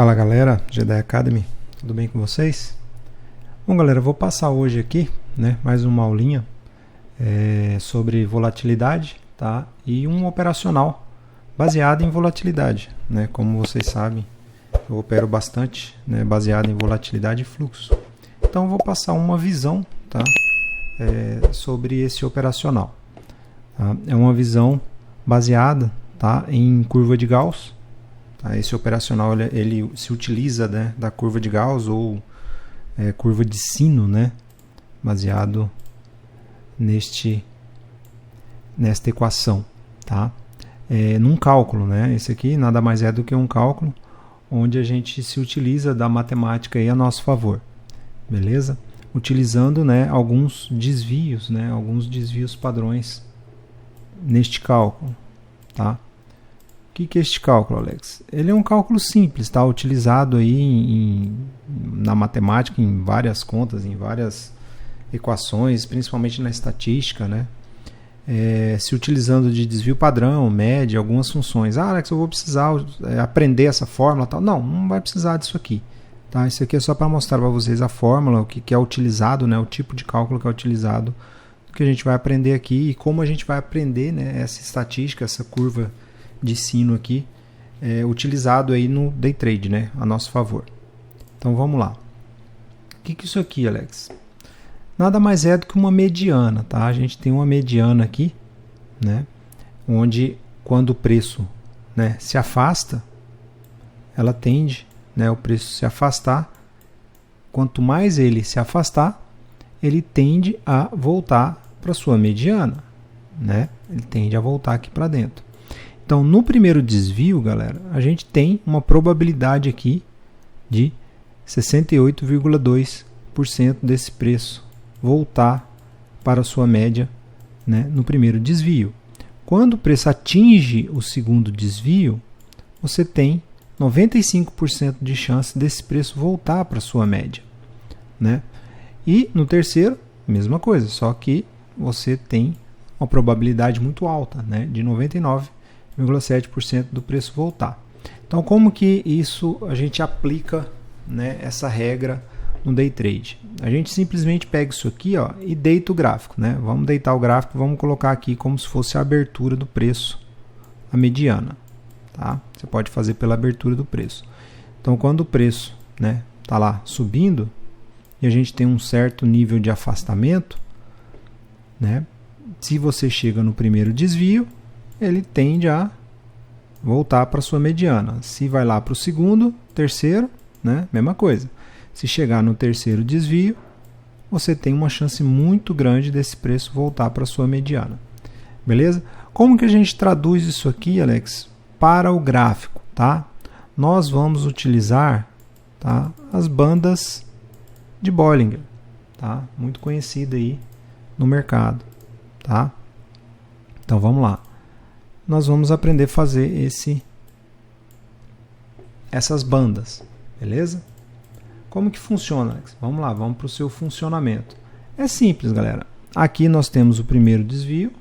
Fala galera, Jedi Academy, tudo bem com vocês? Bom galera, eu vou passar hoje aqui, mais uma aulinha sobre volatilidade, tá? E um operacional baseado em volatilidade, Como vocês sabem, eu opero bastante, baseado em volatilidade e fluxo. Então eu vou passar uma visão, tá? Sobre esse operacional. Tá? É uma visão baseada, tá, em curva de Gauss. Esse operacional ele se utiliza da curva de Gauss ou curva de sino, baseado nesta equação, tá? Num cálculo, esse aqui nada mais é do que um cálculo onde a gente se utiliza da matemática aí a nosso favor, beleza? Utilizando alguns desvios, alguns desvios padrões neste cálculo, tá? O que é este cálculo, Alex? Ele é um cálculo simples, tá? Utilizado aí na matemática, em várias contas, em várias equações, principalmente na estatística, se utilizando de desvio padrão, média, algumas funções. Ah, Alex, eu vou precisar aprender essa fórmula, tal. Não vai precisar disso aqui, tá? Isso aqui é só para mostrar para vocês a fórmula, o que é utilizado, o tipo de cálculo que é utilizado, que a gente vai aprender aqui e como a gente vai aprender, essa estatística, essa curva de sino aqui, utilizado aí no day trade, a nosso favor. Então vamos lá. O que é isso aqui, Alex? Nada mais é do que uma mediana, tá? A gente tem uma mediana aqui, onde quando o preço, se afasta, ela tende, o preço se afastar. Quanto mais ele se afastar, ele tende a voltar para sua mediana, Ele tende a voltar aqui para dentro. Então, no primeiro desvio, galera, a gente tem uma probabilidade aqui de 68,2% desse preço voltar para a sua média, no primeiro desvio. Quando o preço atinge o segundo desvio, você tem 95% de chance desse preço voltar para a sua média, E no terceiro, mesma coisa, só que você tem uma probabilidade muito alta, de 99,7% do preço voltar. Então, como que isso a gente aplica, essa regra no day trade? A gente simplesmente pega isso aqui, ó, e deita o gráfico, Vamos deitar o gráfico, vamos colocar aqui como se fosse a abertura do preço, a mediana, tá? Você pode fazer pela abertura do preço. Então, quando o preço, tá lá subindo e a gente tem um certo nível de afastamento, se você chega no primeiro desvio, ele tende a voltar para a sua mediana. Se vai lá para o segundo, terceiro, mesma coisa. Se chegar no terceiro desvio, você tem uma chance muito grande desse preço voltar para a sua mediana. Beleza? Como que a gente traduz isso aqui, Alex, para o gráfico, tá? Nós vamos utilizar, tá, as bandas de Bollinger, tá? Muito conhecida aí no mercado, tá? Então vamos lá. Nós vamos aprender a fazer essas bandas, beleza? Como que funciona, Alex? Vamos lá, vamos para o seu funcionamento. É simples, galera. Aqui nós temos o primeiro desvio,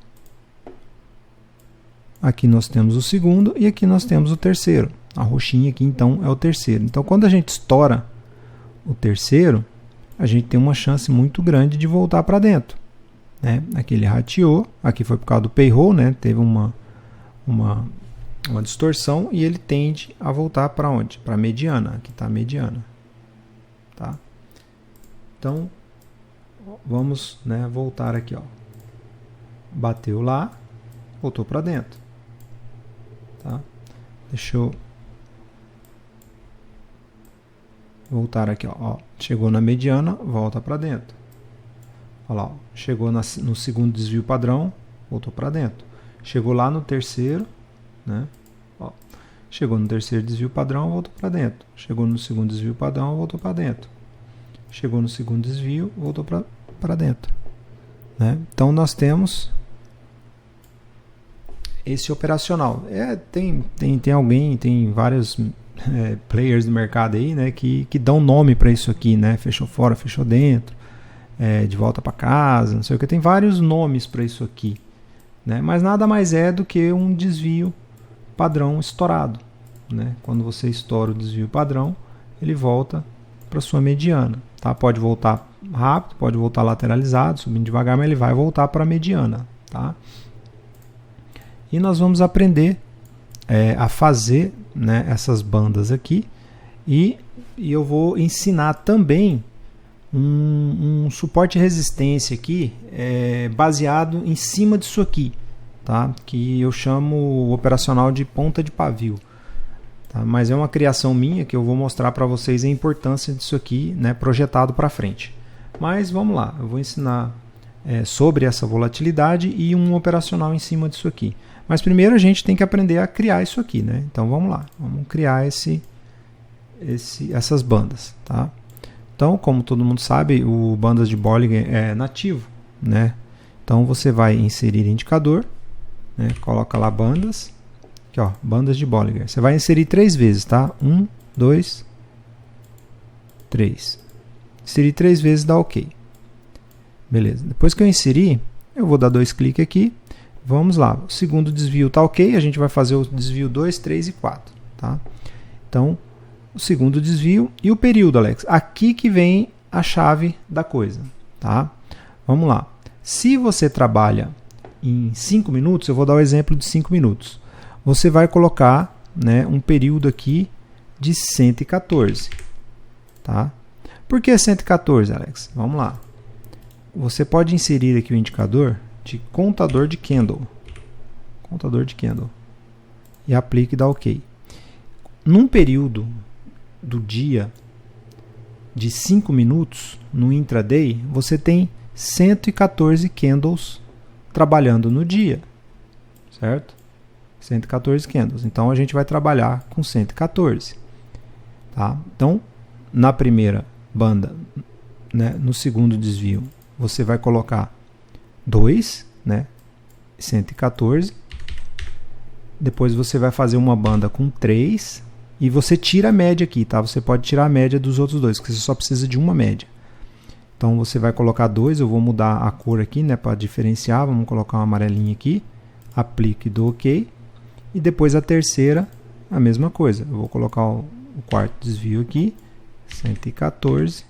aqui nós temos o segundo e aqui nós temos o terceiro. A roxinha aqui, então, é o terceiro. Então, quando a gente estoura o terceiro, a gente tem uma chance muito grande de voltar para dentro, Aqui ele rateou, aqui foi por causa do payroll, teve uma distorção e ele tende a voltar para onde? Para a mediana. Aqui está a mediana. Tá? Então, vamos voltar aqui. Ó. Bateu lá, voltou para dentro. Tá? Deixa eu voltar aqui. Ó. Chegou na mediana, volta para dentro. Olha lá, ó. Chegou no segundo desvio padrão, voltou para dentro. Chegou lá no terceiro, Ó, chegou no terceiro desvio padrão, voltou para dentro. Chegou no segundo desvio padrão, voltou para dentro. Chegou no segundo desvio, voltou para dentro. Então, nós esse operacional. Tem vários players do mercado aí, que dão nome para isso aqui, Fechou fora, fechou dentro, de volta para casa, não sei o que. Tem vários nomes para isso aqui. Mas nada mais é do que um desvio padrão estourado, né? Quando você estoura o desvio padrão, ele volta para sua mediana, tá? Pode voltar rápido, pode voltar lateralizado, subindo devagar, mas ele vai voltar para a mediana, tá? E nós vamos aprender a fazer, né, essas bandas aqui, e eu vou ensinar também um suporte de resistência aqui, baseado em cima disso aqui, tá? Que eu chamo operacional de ponta de pavio, tá? Mas é uma criação minha que eu vou mostrar para vocês a importância disso aqui, né, projetado para frente. Mas vamos lá, eu vou ensinar sobre essa volatilidade e um operacional em cima disso aqui. Mas primeiro a gente tem que aprender a criar isso aqui, né? Então vamos lá, vamos criar essas bandas, tá? Então, como todo mundo sabe, o bandas de Bollinger é nativo, né? Então você vai inserir indicador, né? Coloca lá bandas, aqui ó, bandas de Bollinger. Você vai inserir 3 vezes, tá? 1, 2, 3. Inserir 3 vezes dá OK. Beleza. Depois que eu inserir, eu vou dar 2 cliques aqui. Vamos lá. O segundo desvio está OK. A gente vai fazer o desvio 2, 3 e 4. Tá? Então, o segundo desvio e o período, Alex. Aqui que vem a chave da coisa. Tá? Vamos lá. Se você trabalha em 5 minutos, eu vou dar o exemplo de 5 minutos. Você vai colocar, né, um período aqui de 114. Tá? Por que 114, Alex? Vamos lá. Você pode inserir aqui o indicador de contador de candle. Contador de candle. E aplique e dá OK. Num período do dia de 5 minutos, no intraday, você tem 114 candles trabalhando no dia. Certo? 114 candles. Então a gente vai trabalhar com 114. Tá? Então, na primeira banda, né, no segundo desvio, você vai colocar 2, né, 114. Depois você vai fazer uma banda com 3 e você tira a média aqui, tá? Você pode tirar a média dos outros dois, porque você só precisa de uma média. Então você vai colocar 2, eu vou mudar a cor aqui, né, para diferenciar, vamos colocar uma amarelinha aqui, aplique e dou OK. E depois a terceira, a mesma coisa. Eu vou colocar o quarto desvio aqui, 114.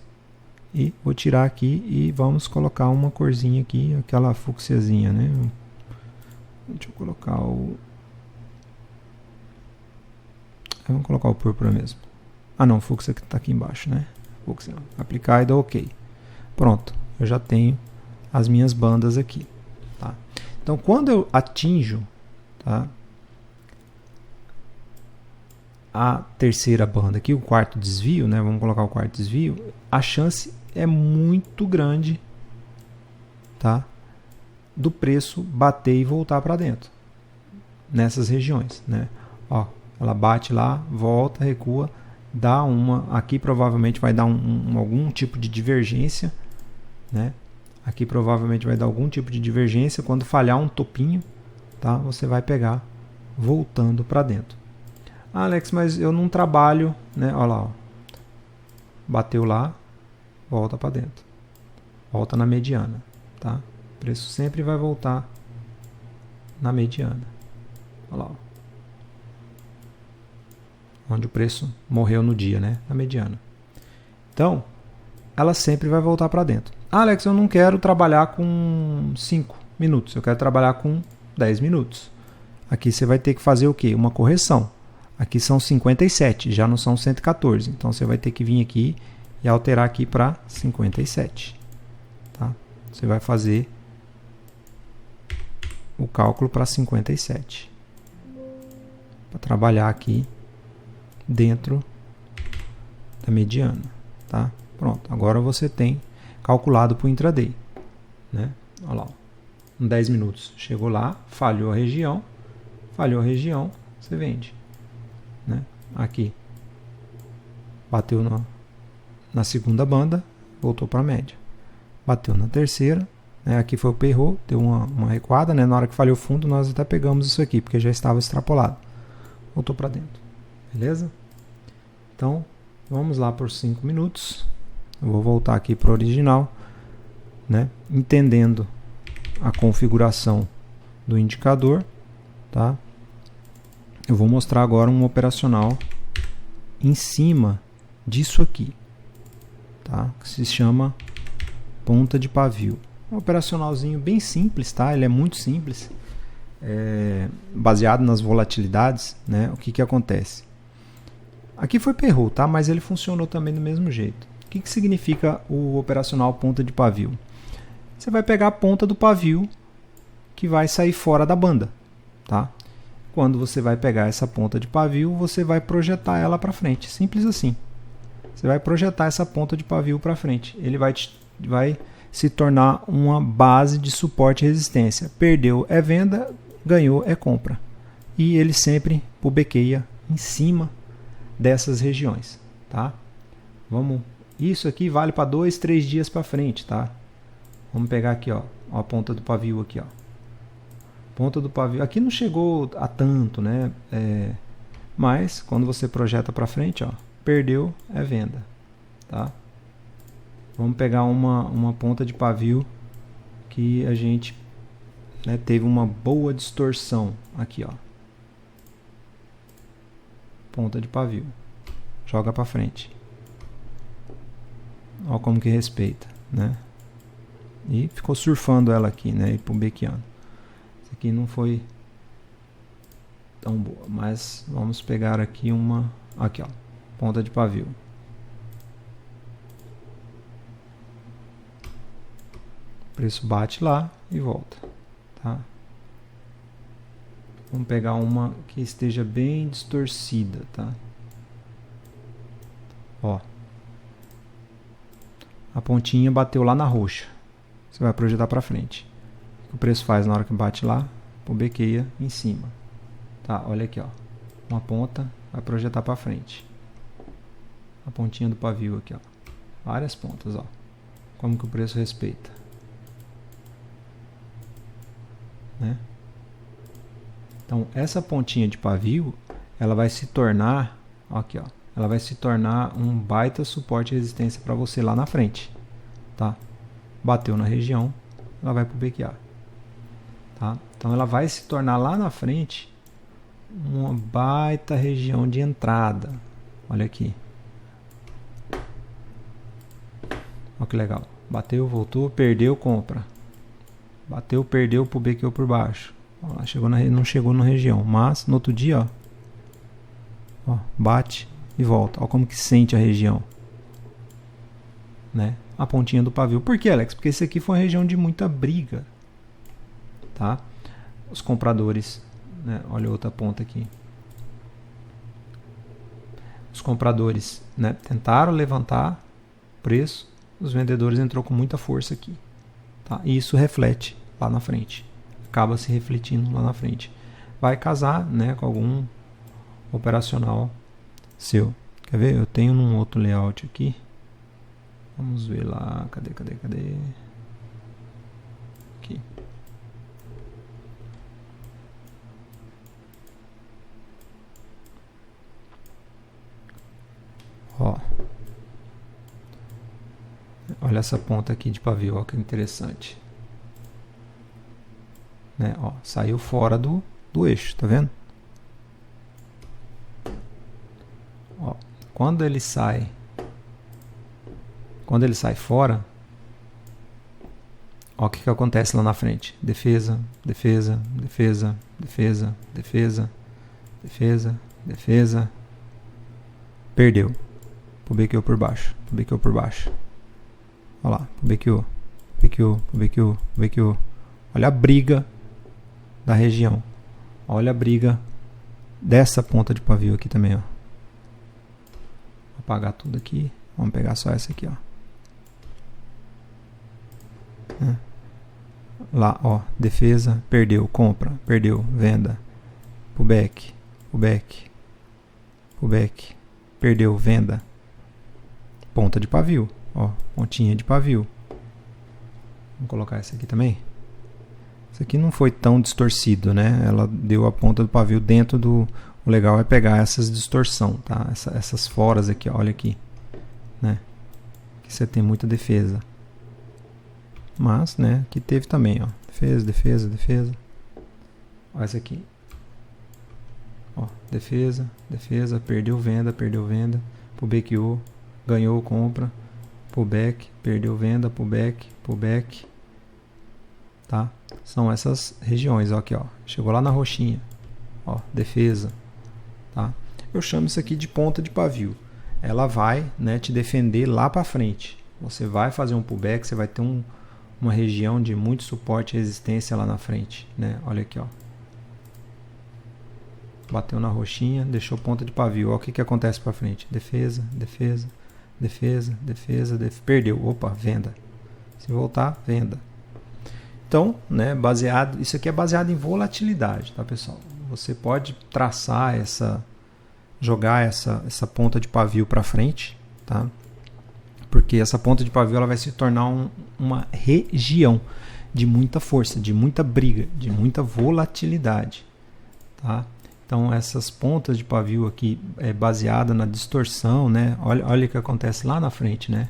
E vou tirar aqui e vamos colocar uma corzinha aqui, aquela fucsiazinha, né? Deixa eu colocar vamos colocar o púrpura mesmo. Ah não, o fúcsia que está aqui embaixo, né? Fúcsia. Aplicar e dar OK. Pronto, eu já tenho as minhas bandas aqui, tá? Então quando eu atinjo, tá, a terceira banda aqui, o quarto desvio, né? Vamos colocar o quarto desvio, a chance é muito grande, tá, do preço bater e voltar para dentro nessas regiões, né? Ó, ela bate lá, volta, recua, dá uma, aqui provavelmente vai dar algum tipo de divergência, né? Aqui provavelmente vai dar algum tipo de divergência. Quando falhar um topinho, tá, você vai pegar voltando para dentro. Ah, Alex, mas eu não trabalho, né? Olha lá, ó. Bateu lá, volta para dentro, volta na mediana, tá? O preço sempre vai voltar na mediana. Olha lá, ó. Onde o preço morreu no dia, né? Na mediana. Então, ela sempre vai voltar para dentro. Ah, Alex, eu não quero trabalhar com 5 minutos, eu quero trabalhar com 10 minutos. Aqui você vai ter que fazer o quê? Uma correção. Aqui são 57, já não são 114. Então você vai ter que vir aqui e alterar aqui para 57. Tá? Você vai fazer o cálculo para 57. Para trabalhar aqui dentro da mediana. Tá? Pronto, agora você tem calculado para o intraday. Né? Olha lá, em 10 minutos chegou lá, falhou a região, você vende. Né? Aqui bateu na segunda banda, voltou para a média, bateu na terceira, né? Aqui foi o perro, deu uma recuada, né? Na hora que falhou o fundo nós até pegamos isso aqui, porque já estava extrapolado, voltou para dentro, beleza? Então vamos lá por 5 minutos, eu vou voltar aqui para o original, né? Entendendo a configuração do indicador, tá? eu vou mostrar agora um operacional em cima disso aqui, tá? Que se chama ponta de pavio. Um operacionalzinho bem simples, tá? Ele é muito simples, baseado nas volatilidades, né? O que que acontece? Aqui foi perro, tá? Mas ele funcionou também do mesmo jeito. O que que significa o operacional ponta de pavio? Você vai pegar a ponta do pavio que vai sair fora da banda, tá? Quando você vai pegar essa ponta de pavio, você vai projetar ela para frente, simples assim. Você vai projetar essa ponta de pavio para frente. Ele vai se tornar uma base de suporte e resistência. Perdeu é venda, ganhou é compra. E ele sempre pubequeia em cima dessas regiões, tá? Isso aqui vale para 2, 3 dias para frente, tá? Vamos pegar aqui, ó, a ponta do pavio aqui, ó. Ponta do pavio. Aqui não chegou a tanto, né? Mas quando você projeta para frente, ó, perdeu é venda, tá? Vamos pegar uma ponta de pavio que a gente, né, teve uma boa distorção aqui, ó. Ponta de pavio. Joga para frente. Ó como que respeita, né? E ficou surfando ela aqui, né? E pubequeando. Isso aqui não foi tão boa, mas vamos pegar aqui uma... Aqui, ó. Ponta de pavio. O preço bate lá e volta, tá? Vamos pegar uma que esteja bem distorcida, tá? Ó. A pontinha bateu lá na roxa. Você vai projetar para frente. O que o preço faz na hora que bate lá? Pubequeia em cima. Tá, olha aqui, ó. Uma ponta vai projetar para frente. A pontinha do pavio aqui, ó. Várias pontas, ó. Como que o preço respeita, né? Então, essa pontinha de pavio, ela vai se tornar, ó, aqui, ó. Ela vai se tornar um baita suporte e resistência para você lá na frente, tá? Bateu na região, ela vai pubequear, tá? Então, ela vai se tornar lá na frente uma baita região de entrada. Olha aqui. Olha que legal. Bateu, voltou, perdeu, compra. Bateu, perdeu, pubequeou por baixo. Ó, não chegou na região, mas no outro dia, ó, bate e volta. Olha como que sente a região, né? A pontinha do pavio. Por que, Alex? Porque esse aqui foi uma região de muita briga, tá? Os compradores, né? Olha outra ponta aqui. Os compradores, né, tentaram levantar o preço, os vendedores entrou com muita força aqui, tá? E isso reflete lá na frente. Acaba se refletindo lá na frente. Vai casar, né, com algum operacional seu. Quer ver? Eu tenho num outro layout aqui. Vamos ver lá. Cadê? Aqui. Ó. Olha essa ponta aqui de pavio, ó, que interessante. Né? Ó, saiu fora do eixo, tá vendo? Ó, quando ele sai fora, ó, o que acontece lá na frente? Defesa, defesa, defesa, defesa, defesa, defesa, defesa. Perdeu. Pubequeou por baixo. Pubequeou por baixo. Olha lá. Pubequeou. Pubequeou. Pubequeou. Pubequeou. Olha a briga da região. Olha a briga dessa ponta de pavio aqui também, ó. Vou apagar tudo aqui. Vamos pegar só essa aqui, ó. Lá, ó, defesa, perdeu, compra, perdeu, venda, pullback, pullback, pullback, perdeu, venda, ponta de pavio, ó, pontinha de pavio. Vamos colocar essa aqui também. Isso aqui não foi tão distorcido, né? Ela deu a ponta do pavio dentro do... O legal é pegar essas distorção, tá? Essas foras aqui, ó, olha aqui, né? Aqui você tem muita defesa. Mas, né, aqui teve também, ó. Defesa, defesa, defesa. Olha essa aqui. Ó, defesa, perdeu venda, pullbackou, ganhou compra, pullback, perdeu venda, pullback, tá? São essas regiões, ó, aqui, ó, chegou lá na roxinha, ó, defesa, tá? Eu chamo isso aqui de ponta de pavio. Ela vai, né, te defender lá para frente. Você vai fazer um pullback, você vai ter uma região de muito suporte e resistência lá na frente, né? Olha aqui, ó. Bateu na roxinha, deixou ponta de pavio. Ó, o que acontece para frente? Defesa, perdeu. Opa, venda. Se voltar, venda. Então, né, isso aqui é baseado em volatilidade, tá, pessoal? Você pode traçar jogar essa ponta de pavio para frente, tá? Porque essa ponta de pavio ela vai se tornar uma região de muita força, de muita briga, de muita volatilidade, tá? Então essas pontas de pavio aqui é baseada na distorção, né? Olha o que acontece lá na frente, né?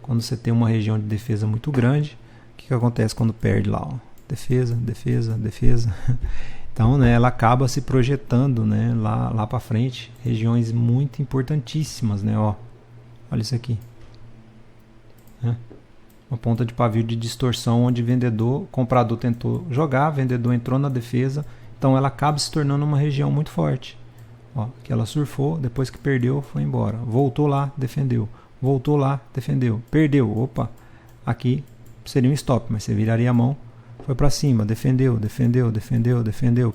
Quando você tem uma região de defesa muito grande, o que acontece quando perde lá? Ó? Defesa. Então, né, ela acaba se projetando, né, lá para frente, regiões muito importantíssimas, né? Ó, olha isso aqui. Uma ponta de pavio de distorção onde comprador tentou jogar, vendedor entrou na defesa, então ela acaba se tornando uma região muito forte. Ó, que ela surfou, depois que perdeu, foi embora. Voltou lá, defendeu. Voltou lá, defendeu. Perdeu, opa, aqui seria um stop, mas você viraria a mão, foi para cima, defendeu,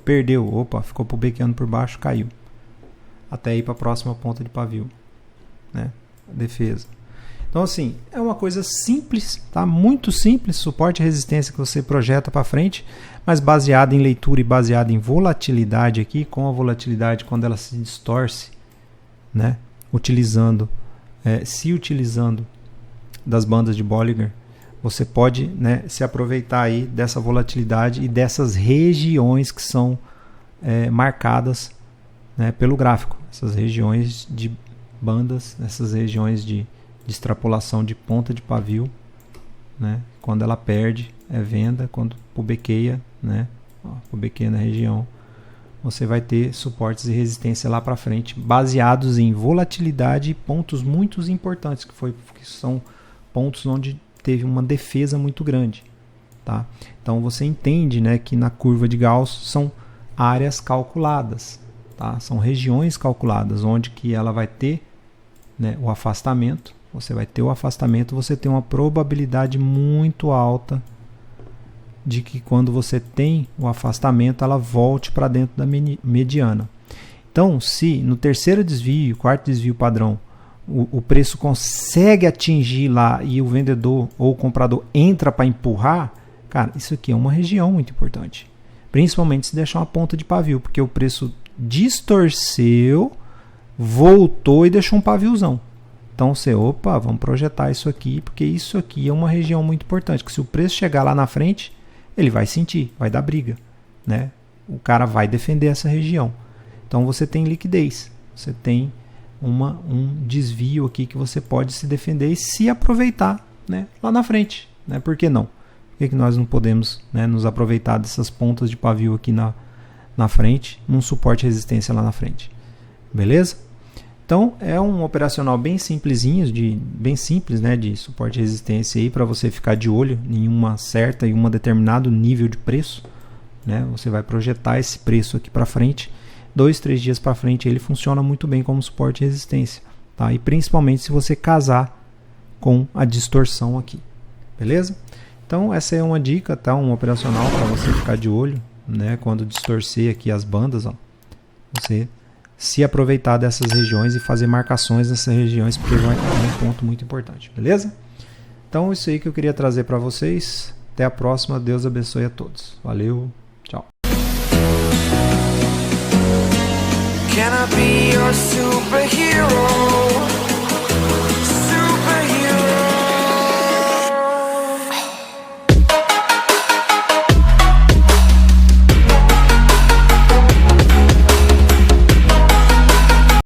perdeu, opa, ficou pullbackando por baixo, caiu. Até ir para a próxima ponta de pavio, né? Defesa. Então, assim, é uma coisa simples, tá? Muito simples, suporte e resistência que você projeta para frente, mas baseado em leitura e baseado em volatilidade aqui, com a volatilidade quando ela se distorce, né? Se utilizando das bandas de Bollinger, você pode, né, se aproveitar aí dessa volatilidade e dessas regiões que são marcadas, né, pelo gráfico. Essas regiões de bandas, essas regiões de extrapolação de ponta de pavio, né? Quando ela perde é venda, quando pullbackeia, né? Pullbackeia na região, você vai ter suportes e resistência lá para frente, baseados em volatilidade e pontos muito importantes, que são pontos onde teve uma defesa muito grande, tá? Então você entende, né, que na curva de Gauss são áreas calculadas, tá? São regiões calculadas onde que ela vai ter, né, o afastamento. Você vai ter o afastamento, você tem uma probabilidade muito alta de que quando você tem o afastamento, ela volte para dentro da mediana. Então, se no terceiro desvio, quarto desvio padrão, o preço consegue atingir lá e o vendedor ou o comprador entra para empurrar, cara, isso aqui é uma região muito importante. Principalmente se deixar uma ponta de pavio, porque o preço distorceu, voltou e deixou um paviozão. Então vamos projetar isso aqui, porque isso aqui é uma região muito importante, que se o preço chegar lá na frente, ele vai sentir, vai dar briga, né? O cara vai defender essa região. Então você tem liquidez, você tem um desvio aqui que você pode se defender e se aproveitar, né, lá na frente, né? Por que não? Por que nós não podemos, né, nos aproveitar dessas pontas de pavio aqui na frente, num suporte e resistência lá na frente? Beleza? Então é um operacional bem simplesinho, bem simples, né, de suporte e resistência aí para você ficar de olho em uma certa e um determinado nível de preço, né? Você vai projetar esse preço aqui para frente, 2, 3 dias para frente ele funciona muito bem como suporte e resistência, tá? E principalmente se você casar com a distorção aqui, beleza? Então essa é uma dica, tá? Um operacional para você ficar de olho, né? Quando distorcer aqui as bandas, ó, você se aproveitar dessas regiões e fazer marcações nessas regiões, porque vai ter um ponto muito importante, beleza? Então isso aí que eu queria trazer para vocês. Até a próxima, Deus abençoe a todos. Valeu, tchau. Can I be your superhero?